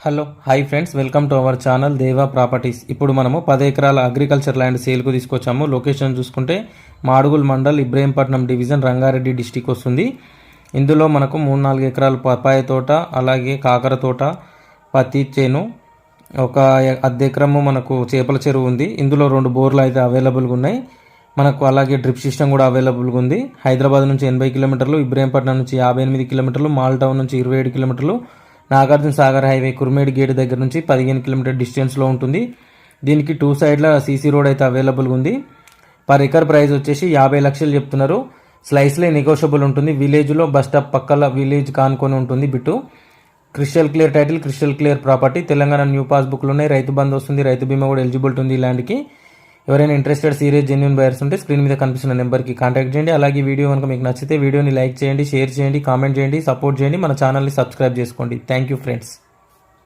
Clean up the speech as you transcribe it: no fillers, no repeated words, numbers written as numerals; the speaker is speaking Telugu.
Hello hi friends, welcome to our channel దేవా ప్రాపర్టీస్. ఇప్పుడు మనము 10 ఎకరాల అగ్రికల్చర్ ల్యాండ్ సేల్కు తీసుకొచ్చాము. లొకేషన్ చూసుకుంటే మాడుగుల్ మండల్, ఇబ్రహీంపట్నం డివిజన్, రంగారెడ్డి డిస్టిక్ వస్తుంది. ఇందులో మనకు 3-4 ఎకరాల పపాయ తోట, అలాగే కాకర తోట, పత్తి చేను, ఒక అర్ధ ఎకరము మనకు చేపల చెరువు ఉంది. ఇందులో 2 బోర్లు అయితే అవైలబుల్గా ఉన్నాయి మనకు. అలాగే డ్రిప్ సిస్టమ్ కూడా అవైలబుల్గా ఉంది. హైదరాబాద్ నుంచి 80 కిలోమీటర్లు, ఇబ్రహీంపట్నం నుంచి 58 కిలోమీటర్లు, మాల్ టౌన్ నుంచి 27 కిలోమీటర్లు, నాగార్జున సాగర్ హైవే కుర్మేడ్ గేట్ దగ్గర నుంచి 15 కిలోమీటర్ డిస్టెన్స్లో ఉంటుంది. దీనికి 2 సైడ్ల సీసీ రోడ్ అయితే అవైలబుల్గా ఉంది. పర్ ఎకర్ ప్రైస్ వచ్చేసి 50 లక్షలు చెప్తున్నారు. స్లైస్లే నెగోషియబుల్ ఉంటుంది. విలేజ్లో బస్ స్టాప్ పక్కల విలేజ్ కానుకొని ఉంటుంది bit. Crystal clear title, crystal clear property. Telangana new పాస్బుక్లు ఉన్నాయి. రైతు బంధు వస్తుంది. రైతు బీమా కూడా ఎలిజిబిలిటీ ఉంది ఈ ల్యాండ్కి. ఎవరైనా ఇంట్రెస్టెడ్ సీరియస్ జెన్యూన్ బయర్స్ ఉంటే స్క్రీన్ మీద కనిపిస్తున్న నెంబర్కి కాంటాక్ట్ చేయండి. అలాగే వీడియో కనుక మీకు నచ్చితే వీడియోని లైక్ చేయండి, షేర్ చేయండి, కామెంట్ చేయండి, సపోర్ట్ చేయండి. మన ఛానల్ని సబ్స్క్రైబ్ చేసుకోండి. Thank you friends.